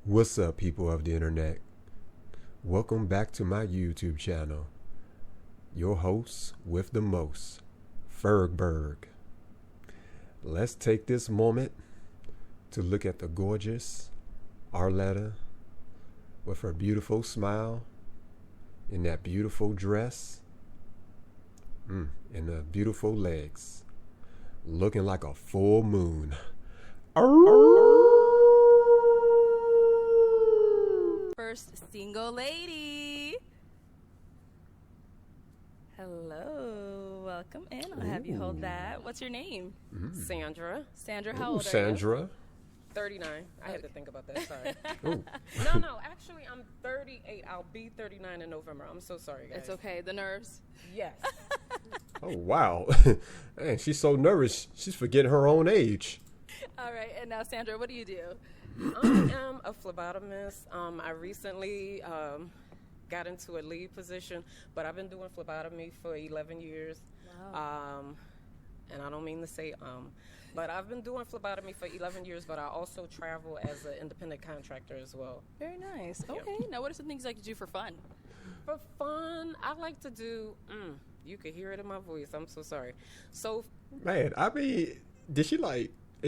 What's up, people of the internet? Welcome back to my YouTube channel. Your host with the most, Fergberg. Let's take this moment to look at the gorgeous Arlette with her beautiful smile in that beautiful dress and the beautiful legs, looking like a full moon. First single lady. Hello, welcome in. I'll have you hold that. What's your name? Sandra. Sandra, how old are you? Sandra. 39. I had to think about that. Sorry. Ooh. No. Actually, I'm 38. I'll be 39 in November. I'm so sorry, guys. It's okay, the nerves. Yes. Oh, wow. Man, she's so nervous. She's forgetting her own age. All right, and now Sandra, what do you do? I am a phlebotomist. I recently got into a lead position, but I've been doing phlebotomy for 11 years. Wow. And I don't mean to say but I've been doing phlebotomy for 11 years, but I also travel as an independent contractor as well. Very nice. Yep. Okay, now what are some things you like to do for fun? For fun, I like to do, you could hear it in my voice. I'm so sorry. So, Man, I mean, is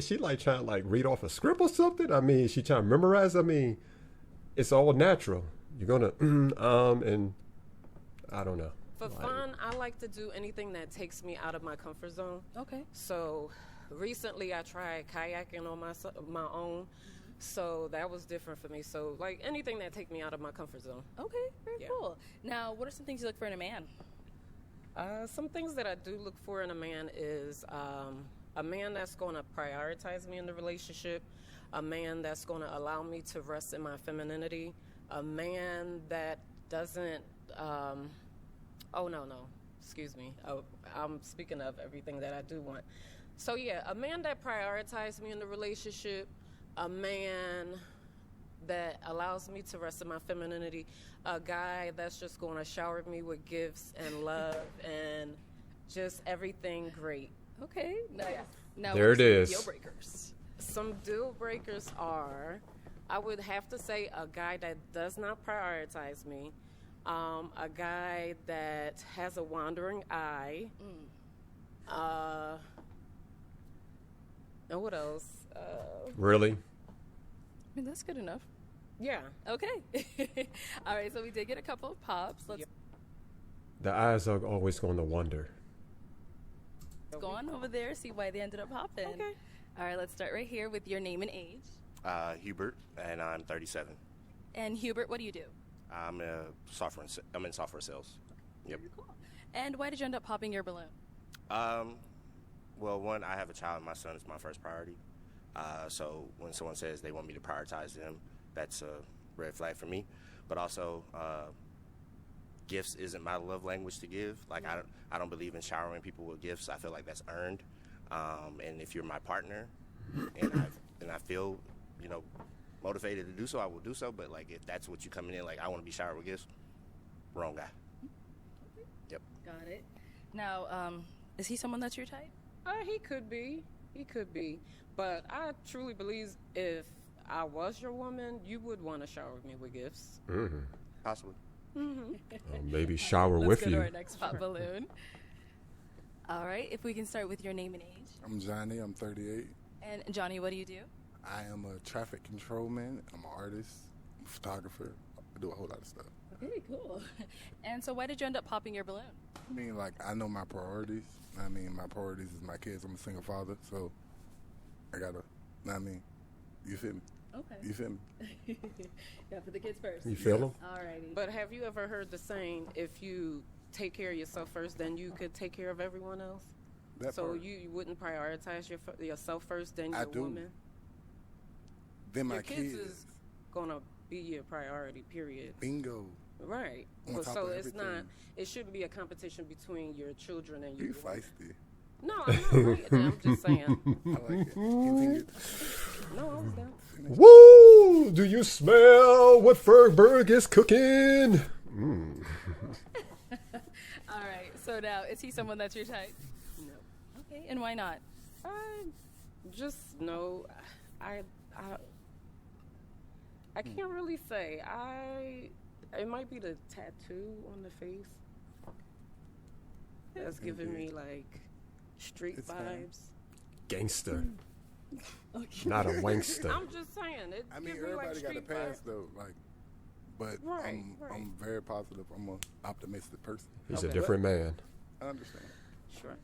she trying to read off a script or something? I mean, is she trying to memorize? I mean, it's all natural. You're gonna and I don't know. for fun, I like to do anything that takes me out of my comfort zone. Okay. So, recently I tried kayaking on my own. So that was different for me. So, like anything that take me out of my comfort zone. Okay, very Yeah. cool. Now, what are some things you look for in a man? Some things that I do look for in a man is a man that's going to prioritize me in the relationship, a man that's going to allow me to rest in my femininity, a man that doesn't, excuse me. I'm speaking of everything that I do want. So yeah, a man that prioritizes me in the relationship, a man that allows me to rest in my femininity, a guy that's just going to shower me with gifts and love and just everything great. Okay, nice. Now, There what are it some is. deal breakers? Some deal breakers are, I would have to say, a guy that does not prioritize me, a guy that has a wandering eye, and what else? Really? I mean, that's good enough. Yeah. Okay. All right, so we did get a couple of pops. Let's Yep. The eyes are always going to wonder. go on over there, see why they ended up popping. Okay. All right, let's start right here with your name and age. Hubert, and I'm 37. And Hubert, what do you do? I'm in software sales. Yep. Cool. And why did you end up popping your balloon? Well, one, I have a child. My son is my first priority. So when someone says they want me to prioritize them, that's a red flag for me. But also, gifts isn't my love language to give. Like I don't believe in showering people with gifts. I feel like that's earned. And if you're my partner, and I feel, motivated to do so, I will do so. But like if that's what you coming in, like I want to be showered with gifts, wrong guy. Yep. Got it. Now, is he someone that's your type? He could be. But I truly believe if I was your woman, you would want to shower me with gifts. Possibly. Maybe shower Let's with go to you. our next pop balloon. All right, if we can start with your name and age. I'm Johnny. I'm 38. And Johnny, what do you do? I am a traffic controlman. I'm an artist, I'm a photographer. I do a whole lot of stuff. Okay, cool. And so why did you end up popping your balloon? I mean, I know my priorities. I mean, my priorities is my kids. I'm a single father, so I gotta, you feel me? Okay. You feel me? Yeah, for the kids first. You feel them? All righty. But have you ever heard the saying, if you take care of yourself first, then you could take care of everyone else? That So part. you wouldn't prioritize yourself first, then I your do. woman? Then my Your kids is going to be your priority, period. bingo. Right. On Well, top so of it's not, everything. it shouldn't be a competition between your children and your You woman. feisty. No, I'm not fighting. I'm just saying. I like it. Continue. No, I was down. Woo! Do you smell what Fergberg is cooking? All right, so now, is he someone that's your type? No. Okay, and why not? I just know, I I can't really say. It might be the tattoo on the face that's giving me like street It's vibes. Gangster. Not a wankster. I'm just saying. It I mean, gives me like everybody got a street past vibes. though, like. But Right, I'm very positive. I'm an optimistic person. He's a Okay. different man. I understand. Sure.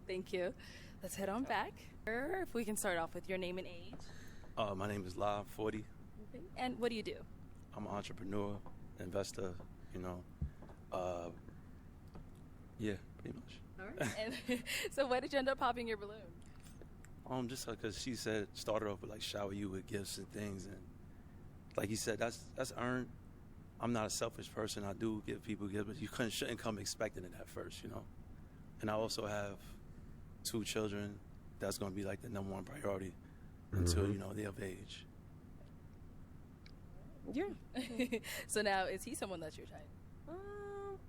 Thank you. Let's head on back. If we can start off with your name and age. My name is Live 40. And what do you do? I'm an entrepreneur, investor, you know. Yeah, pretty much. All right. And so why did you end up popping your balloon? Just because she said, started off with like shower you with gifts and things. And like he said, that's earned. I'm not a selfish person. I do give people gifts, but you shouldn't come expecting it at first, you know. And I also have 2 children. That's going to be like the number one priority until, you know, they're of age. Yeah. So now, is he someone that's your type?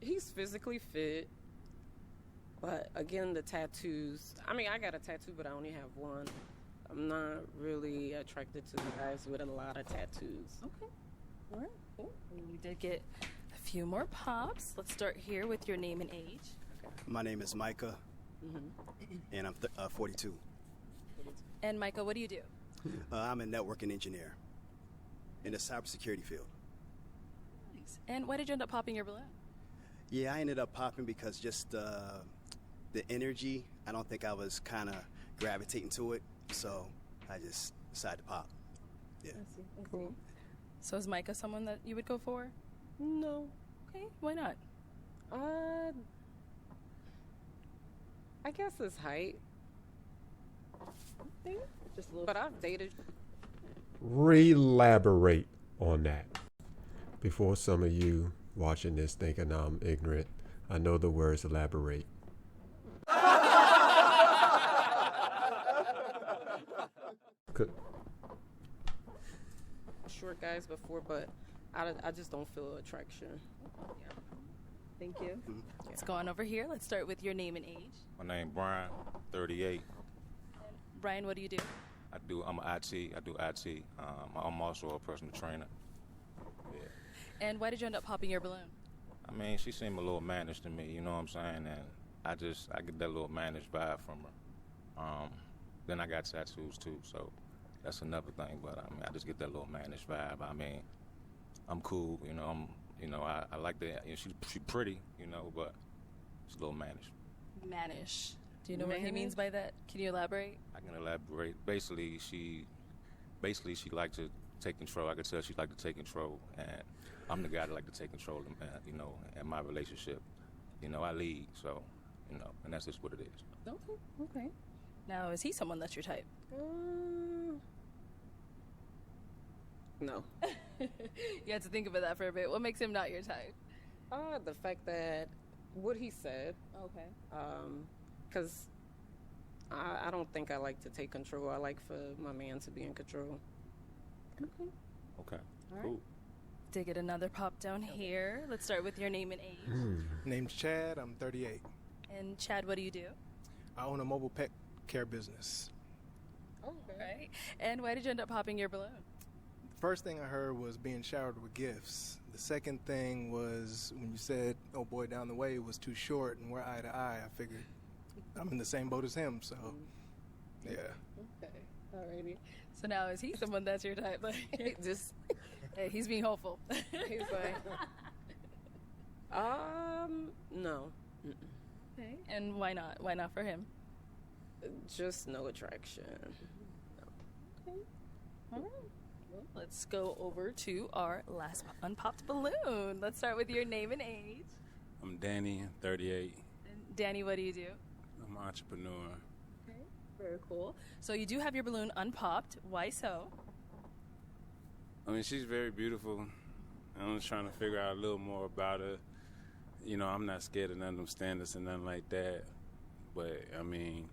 He's physically fit. But again, the tattoos. I mean, I got a tattoo, but I only have one. I'm not really attracted to guys with a lot of tattoos. Okay. All right. Cool. We did get a few more pops. Let's start here with your name and age. My name is Micah, and I'm 42. And Micah, what do you do? I'm a networking engineer in the cybersecurity field. Nice. And why did you end up popping your balloon? Yeah, I ended up popping because just the energy, I don't think I was kind of gravitating to it, so I just decided to pop. Yeah. I see. Cool. So is Micah someone that you would go for? No. Okay, why not? I guess his height. Just a little. But I've dated. Relaborate on that. Before some of you watching this thinking I'm ignorant, I know the words elaborate. Could, Short guys before, but I just don't feel attraction. Thank you. Let's go on over here. Let's start with your name and age. My name Brian, 38. Brian, what do you do? I'm an IT. I do IT. I'm also a personal trainer. Yeah. And why did you end up popping your balloon? I mean, she seemed a little mannish to me. You know what I'm saying? And I get that little mannish vibe from her. Then I got tattoos too, so that's another thing. But I mean, I just get that little mannish vibe. I mean, I'm cool. You know, I like that. You know, she's pretty. You know, but she's a little mannish. Mannish. Do you know what he means by that? Can you elaborate? I can elaborate. Basically, she liked to take control. I could tell she liked to take control, and I'm the guy that like to take control. You know, in my relationship, you know, I lead. So, you know, and that's just what it is. Okay. Now, is he someone that's your type? No. You have to think about that for a bit. What makes him not your type? The fact that what he said. Okay. Because I don't think I like to take control. I like for my man to be in control. Okay. Okay. All right. Cool. Did get another pop down here. Let's start with your name and age. Name's Chad. I'm 38. And Chad, what do you do? I own a mobile pet care business. Okay. Right. And why did you end up popping your balloon? First thing I heard was being showered with gifts. The second thing was when you said, "Oh boy, down the way" was too short and we're eye to eye. I figured I'm in the same boat as him, so yeah. Okay. Alrighty. So now, is he someone that's your type? Like, Just hey, he's being hopeful. he's like, no. Okay. And why not? Why not for him? Just no attraction. Okay. All right. Well, let's go over to our last unpopped balloon. Let's start with your name and age. I'm Danny, 38. And Danny, what do you do? I'm an entrepreneur. Okay. Very cool. So you do have your balloon unpopped. Why so? I mean, she's very beautiful. I'm just trying to figure out a little more about her. You know, I'm not scared of none of them standards and nothing like that. But, I mean,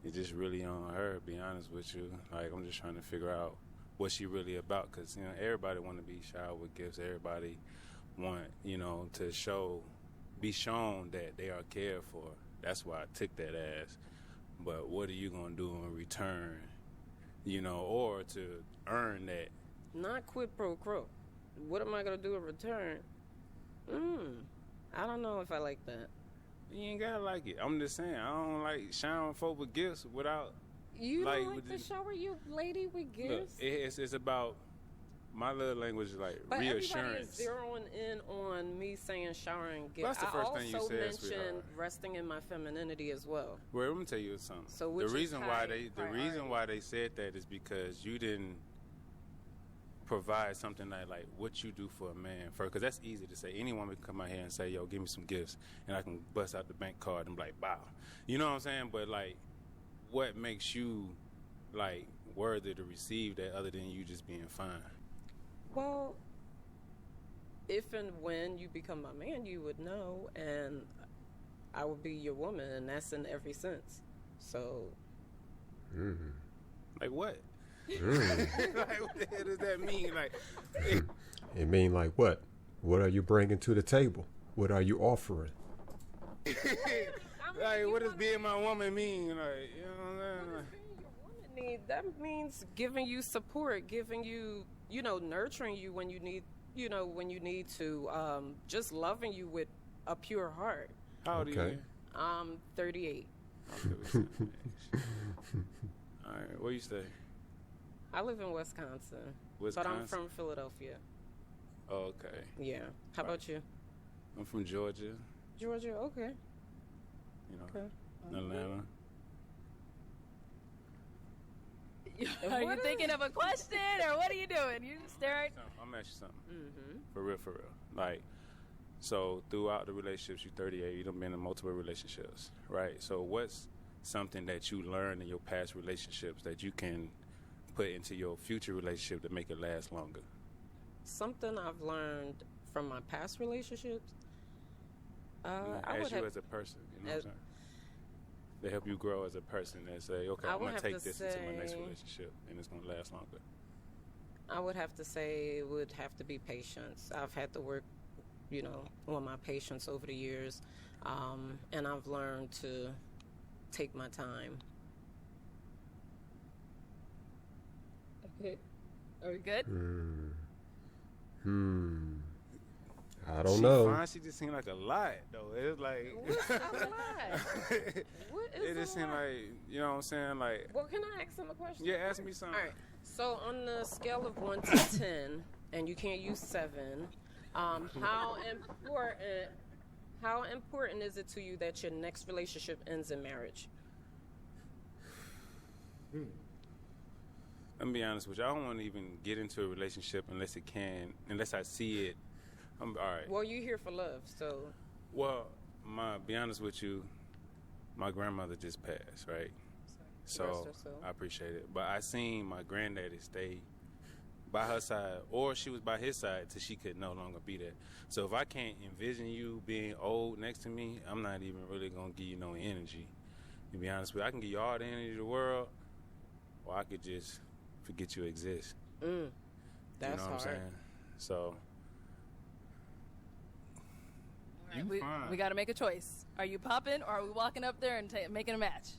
it's just really on her, to be honest with you. Like, I'm just trying to figure out what she really about. Because, you know, everybody want to be showered with gifts. Everybody want, you know, to be shown that they are cared for. That's why I took that as. But what are you going to do in return? You know, or to earn that Not quid pro quo. What am I gonna do in return? I don't know if I like that. You ain't gotta like it. I'm just saying, I don't like showering folk with gifts without. You Like, don't like with to the- shower you lady with Look, gifts? it's about my love language is like But everybody is reassurance. zeroing in on me saying showering gifts. That's the first I thing you also said, mentioned sweetheart. resting in my femininity as well. Well, let me tell you something. So the which is reason why high the reason priority? why they said that is because you didn't provide something like what you do for a man first, because that's easy to say. Any woman can come out here and say, "Yo, give me some gifts," and I can bust out the bank card and be like, "Wow," you know what I'm saying? But like, what makes you like worthy to receive that other than you just being fine? Well, if and when you become my man, you would know, and I would be your woman, and that's in every sense. So, Like what? Mm. Like what the hell does that mean? Like, It mean like what? What are you bringing to the table? What are you offering? like what does being my woman mean? Like, you know what I'm saying? Like, that means giving you support, giving you, nurturing you when you need, when you need to, just loving you with a pure heart. how old are you? Okay. Man? I'm 38. All right, where you stay? I live in Wisconsin, but Wisconsin. I'm from Philadelphia. Oh, okay. Yeah. How about you? I'm from Georgia. Georgia. Okay. You know, Okay. Atlanta. Are you thinking of a question or what are you doing? You just staring. I'm asking something. Mm-hmm. For real. Like, so throughout the relationships, you're 38, you've been in multiple relationships, right? So what's something that you learned in your past relationships that you can put into your future relationship to make it last longer? Something I've learned from my past relationships. And I would as you have, as a person, you know what as- I'm saying? They help you grow as a person and say, okay, I I'm would going to have take to this into my next say- relationship and it's going to last longer. I would have to say it would have to be patience. I've had to work, on my patience over the years, and I've learned to take my time. Okay. Are we good? I don't She know. fine, she just seemed like a lot, though. It's like... What's a lot? What is it just a seemed lot? like, you know what I'm saying? Like, Well, can I ask him a question? yeah, ask me something. All right. So on the scale of 1 to 10, and you can't use 7, how important is it to you that your next relationship ends in marriage? Let me be honest with you. I don't want to even get into a relationship unless I see it. I'm all right. Well, you're here for love, so Well, be honest with you, my grandmother just passed, right? So Rest her soul. I appreciate it. But I seen my granddaddy stay by her side, or she was by his side till she could no longer be there. So if I can't envision you being old next to me, I'm not even really gonna give you no energy. To be honest with you, I can give you all the energy of the world, or I could just forget you exist. that's you know what hard. I'm saying? So All right, we got to make a choice. Are you popping or are we walking up there and making a match?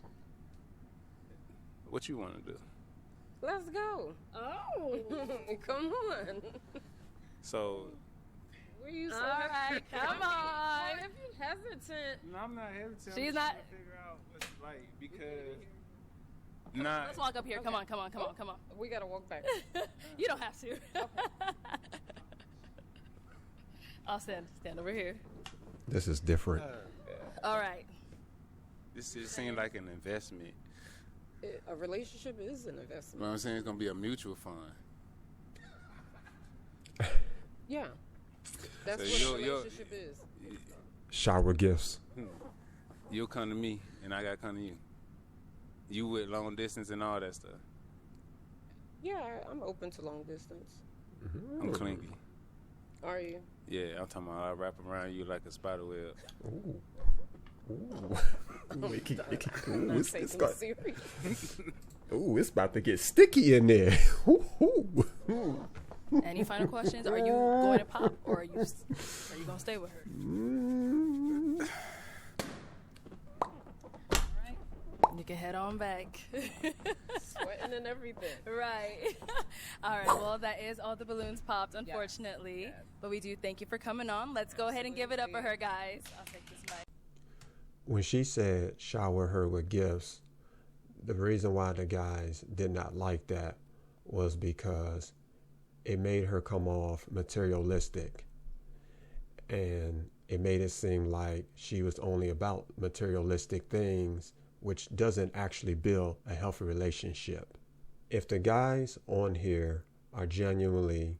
what you want to do? Let's go. Oh. Come on. So Were you so All right, come on. If you're hesitant, no, I'm not hesitant. She's not- Figure out what's like because Let's walk up here. Come Okay. on. we gotta walk back. You don't have to. I'll stand over here. This is different. All right. this just seems like an investment. A relationship is an You know investment. what I'm saying? It's gonna be a mutual fund. Yeah. That's So what a you're- relationship is. Shower gifts. You'll come to me, and I gotta come to you. You with long distance and all that stuff. Yeah, I'm open to long distance. I'm clingy. Are you? Yeah, I'm talking about I wrap around you like a spider web. Ooh. Ooh. Ooh, I'm not taking it got- serious. ooh, it's about to get sticky in there. Ooh, ooh, ooh. Any final questions? Are you going to pop or are you going to stay with her? All right. You can head on back. Sweating and everything. Right. All right. Well, that is all the balloons popped, unfortunately. Yes. But we do thank you for coming on. Let's go ahead and give it up for her, guys. I'll take this mic. When she said shower her with gifts, the reason why the guys did not like that was because it made her come off materialistic. And it made it seem like she was only about materialistic things, which doesn't actually build a healthy relationship. If the guys on here are genuinely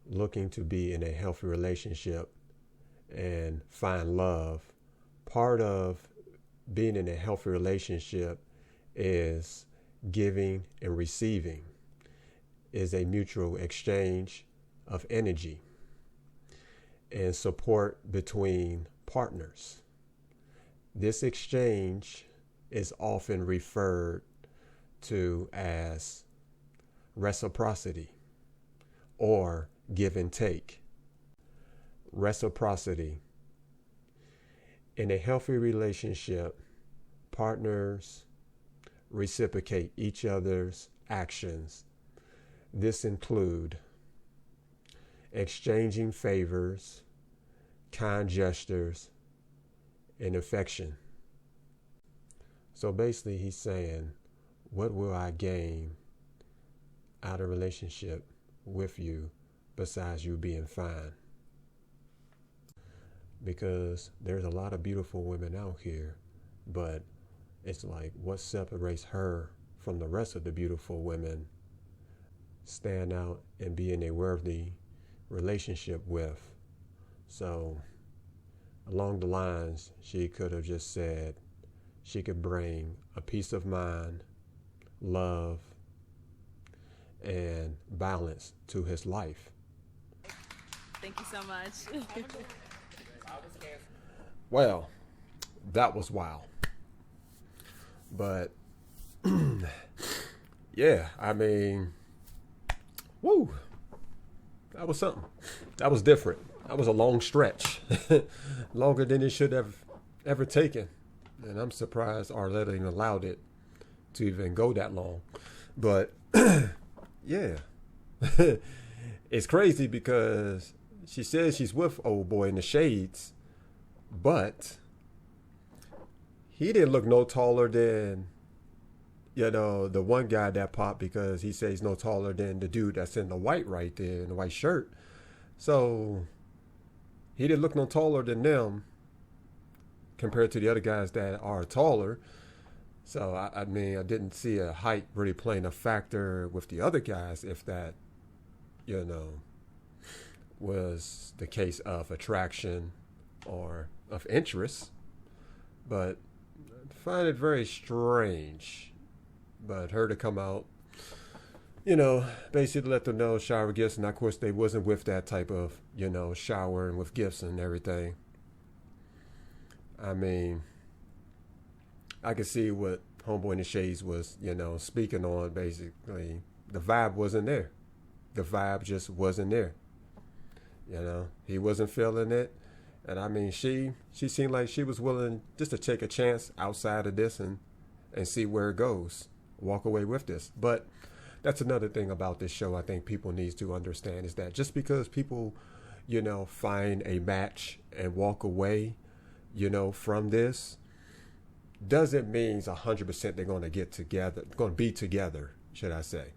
looking to be in a healthy relationship and find love, part of being in a healthy relationship is giving and receiving, is a mutual exchange of energy and support between partners. This exchange is often referred to as reciprocity or give and take. Reciprocity. In a healthy relationship, partners reciprocate each other's actions. This include exchanging favors, kind gestures, and affection. So basically he's saying, what will I gain out of a relationship with you besides you being fine? Because there's a lot of beautiful women out here, but it's like, what separates her from the rest of the beautiful women stand out and be in a worthy relationship with? So along the lines, she could have just said she could bring a peace of mind, love, and balance to his life. Thank you so much. Well, that was wild. But yeah, I mean, woo, that was something. That was different. That was a long stretch, longer than it should have ever taken. And I'm surprised Arlette even allowed it to even go that long. But yeah, it's crazy because she says she's with old boy in the shades, but he didn't look no taller than, you know, the one guy that popped, because he says he's no taller than the dude that's in the white right there, in the white shirt. So he didn't look no taller than them compared to the other guys that are taller. So, I mean, I didn't see a height really playing a factor with the other guys, if that, you know, was the case of attraction or of interest. But I find it very strange. But her to come out, you know, basically let them know shower gifts. And of course, they wasn't with that type of, you know, showering with gifts and everything. I mean, I could see what Homeboy in the Shades was, you know, speaking on. Basically, the vibe wasn't there. The vibe just wasn't there. You know, he wasn't feeling it. And I mean, she seemed like she was willing just to take a chance outside of this and see where it goes. Walk away with this. But that's another thing about this show I think people need to understand, is that just because people, you know, find a match and walk away, you know, from this, doesn't mean 100% they're going to get together, going to be together, should I say.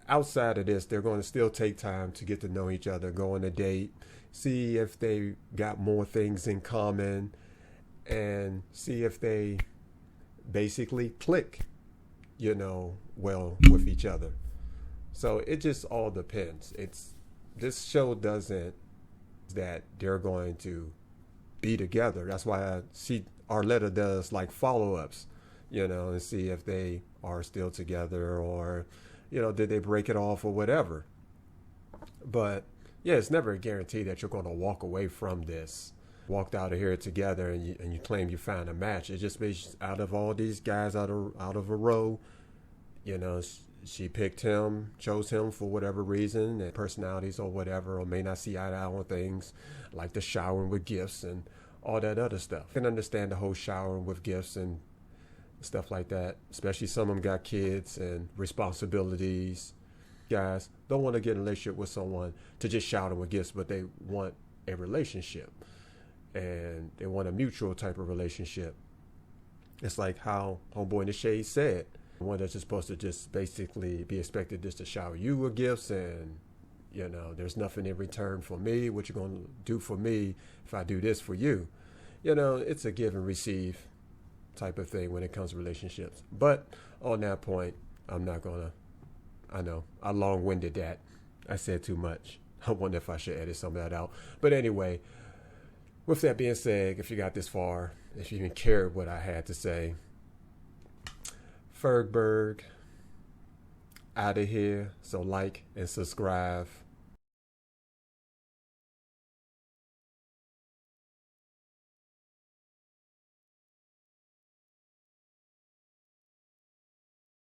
Outside of this, they're going to still take time to get to know each other, go on a date, see if they got more things in common, and see if they basically click, you know, well with each other. So it just all depends. This show doesn't that they're going to be together. That's why Arlette does like follow-ups, you know, and see if they are still together, or, you know, did they break it off or whatever. But yeah, it's never a guarantee that you're going to walk away from this, walked out of here together, and you claim you found a match. It just means out of all these guys out of a row, you know, she picked him, chose him for whatever reason, and personalities or whatever, or may not see eye to eye on things like the showering with gifts and all that other stuff. I can understand the whole showering with gifts and, stuff like that. Especially some of them got kids and responsibilities. Guys don't want to get in a relationship with someone to just shower them with gifts, but they want a relationship, and they want a mutual type of relationship. It's like how Homeboy in the Shade said, one that's just supposed to just basically be expected just to shower you with gifts, and you know, there's nothing in return for me. What you're going to do for me if I do this for you? You know, it's a give and receive type of thing when it comes to relationships. But on that point, I'm not going to, I know, I long-winded that. I said too much. I wonder if I should edit some of that out. But anyway, with that being said, if you got this far, if you even cared what I had to say, Fergberg out of here. So like and subscribe.